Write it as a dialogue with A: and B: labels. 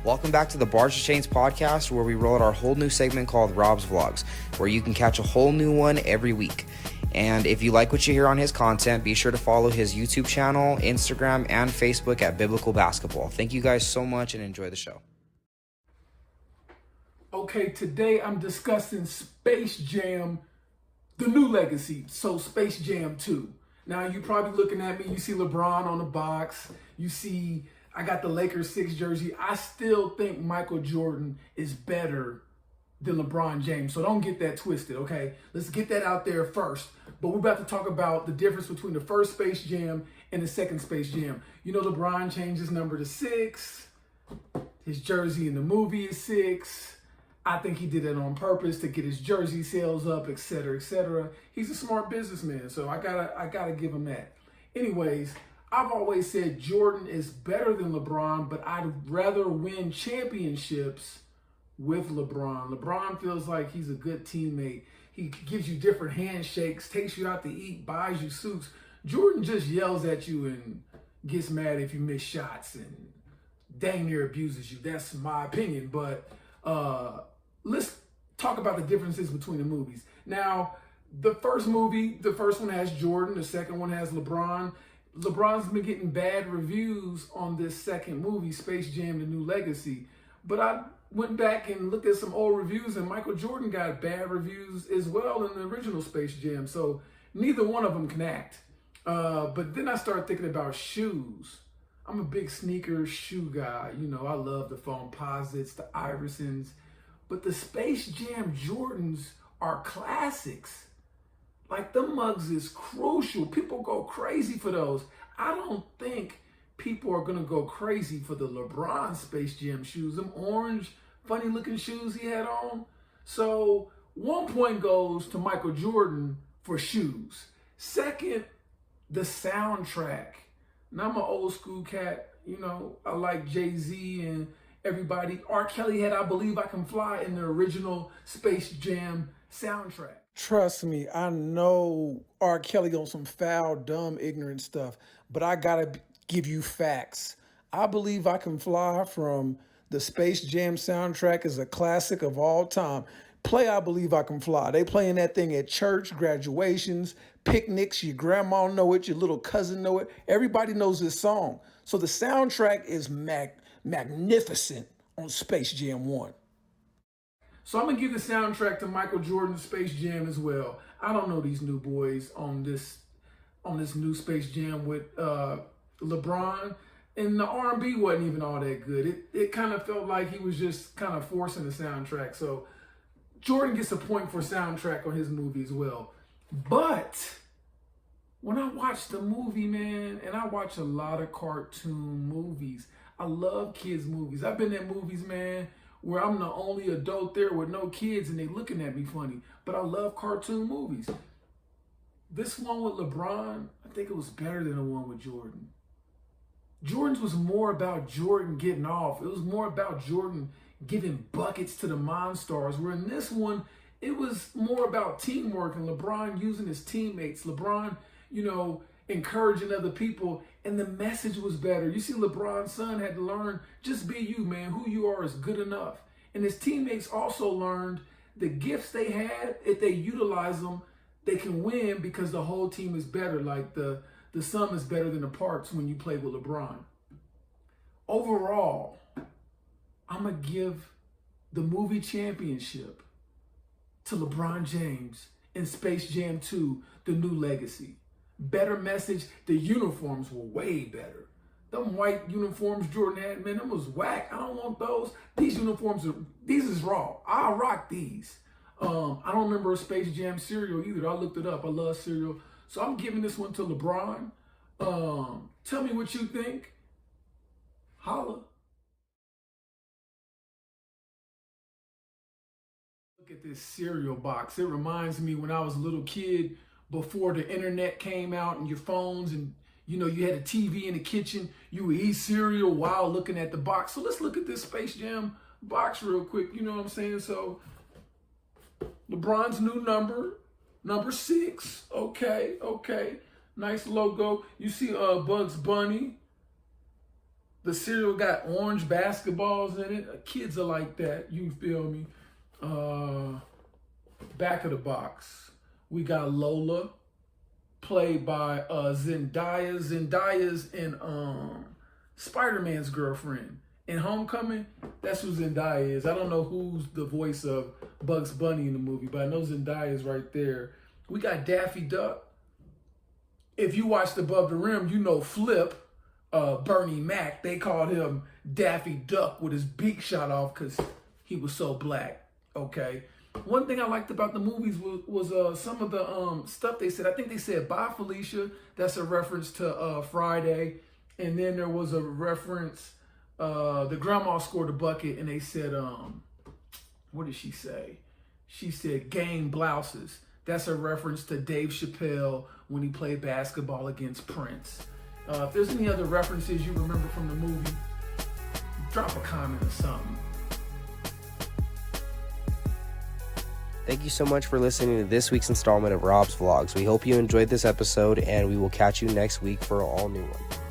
A: Welcome back to the Bars to Chains podcast, where we roll out our whole new segment called Rob's Vlogs, where you can catch a whole new one every week. And if you like what you hear on his content, be sure to follow his YouTube channel, Instagram, and Facebook at Biblical Basketball. Thank you guys so much and enjoy the show.
B: Okay, today I'm discussing Space Jam, the new legacy, so Space Jam 2. Now, you're probably looking at me, you see LeBron on the box, you see I got the Lakers 6 jersey. I still think Michael Jordan is better than LeBron James, so don't get that twisted, okay? Let's get that out there first. But we're about to talk about the difference between the first Space Jam and the second Space Jam. You know, LeBron changed his number to 6. His jersey in the movie is 6. I think he did it on purpose to get his jersey sales up, et cetera, et cetera. He's a smart businessman, so I gotta give him that. Anyways, I've always said Jordan is better than LeBron, but I'd rather win championships with LeBron. LeBron feels like he's a good teammate. He gives you different handshakes, takes you out to eat, buys you suits. Jordan just yells at you and gets mad if you miss shots and dang near abuses you. That's my opinion, but let's talk about the differences between the movies. Now, the first one has Jordan, the second one has LeBron. LeBron's been getting bad reviews on this second movie, Space Jam, The New Legacy. But I went back and looked at some old reviews, and Michael Jordan got bad reviews as well in the original Space Jam. So neither one of them can act. But then I started thinking about shoes. I'm a big sneaker shoe guy. You know, I love the Foamposites, the Iversons. But the Space Jam Jordans are classics. Like, the mugs is crucial. People go crazy for those. I don't think people are going to go crazy for the LeBron Space Jam shoes. Them orange, funny-looking shoes he had on. So, 1 point goes to Michael Jordan for shoes. Second, the soundtrack. Now, I'm an old-school cat. You know, I like Jay-Z and everybody. R. Kelly had I Believe I Can Fly in the original Space Jam soundtrack. Trust me, I know R. Kelly on some foul, dumb, ignorant stuff, but I gotta give you facts. I Believe I Can Fly from the Space Jam soundtrack is a classic of all time. Play I Believe I Can Fly. They playing that thing at church, graduations, picnics. Your grandma know it, your little cousin know it. Everybody knows this song. So the soundtrack is magnificent on Space Jam 1. So I'm going to give the soundtrack to Michael Jordan's Space Jam as well. I don't know these new boys on this new Space Jam with LeBron. And the R&B wasn't even all that good. It kind of felt like he was just kind of forcing the soundtrack. So Jordan gets a point for soundtrack on his movie as well. But when I watch the movie, man, and I watch a lot of cartoon movies. I love kids' movies. I've been at movies, man, where I'm the only adult there with no kids and they looking at me funny. But I love cartoon movies. This one with LeBron, I think it was better than the one with Jordan. Jordan's was more about Jordan getting off. It was more about Jordan giving buckets to the Monstars, where in this one, it was more about teamwork and LeBron using his teammates. LeBron, you know, encouraging other people, and the message was better. You see, LeBron's son had to learn, just be you, man. Who you are is good enough. And his teammates also learned the gifts they had, if they utilize them, they can win because the whole team is better. Like the sum is better than the parts when you play with LeBron. Overall, I'm going to give the movie championship to LeBron James in Space Jam 2, The New Legacy. Better message. The uniforms were way better. Them white uniforms Jordan had, man, them was whack. I don't want those. These uniforms these is raw. I'll rock these. I don't remember a Space Jam cereal either. I looked it up. I love cereal. So I'm giving this one to LeBron. Tell me what you think. Holla. Look at this cereal box. It reminds me when I was a little kid, before the internet came out and your phones, and you know, you had a TV in the kitchen, you would eat cereal while looking at the box. So let's look at this Space Jam box real quick. You know what I'm saying? So LeBron's new number 6. Okay. Nice logo. You see Bugs Bunny. The cereal got orange basketballs in it. Kids are like that. You feel me? Back of the box, we got Lola, played by Zendaya. Zendaya's in Spider-Man's girlfriend. In Homecoming, that's who Zendaya is. I don't know who's the voice of Bugs Bunny in the movie, but I know Zendaya is right there. We got Daffy Duck. If you watched Above the Rim, you know Flip, Bernie Mac, they called him Daffy Duck with his beak shot off because he was so black, okay? One thing I liked about the movies was some of the stuff they said. I think they said, "Bye, Felicia." That's a reference to Friday. And then there was a reference, the grandma scored a bucket, and they said, what did she say? She said, "Gang blouses." That's a reference to Dave Chappelle when he played basketball against Prince. If there's any other references you remember from the movie, drop a comment or something.
C: Thank you so much for listening to this week's installment of Rob's Vlogs. We hope you enjoyed this episode, and we will catch you next week for an all new one.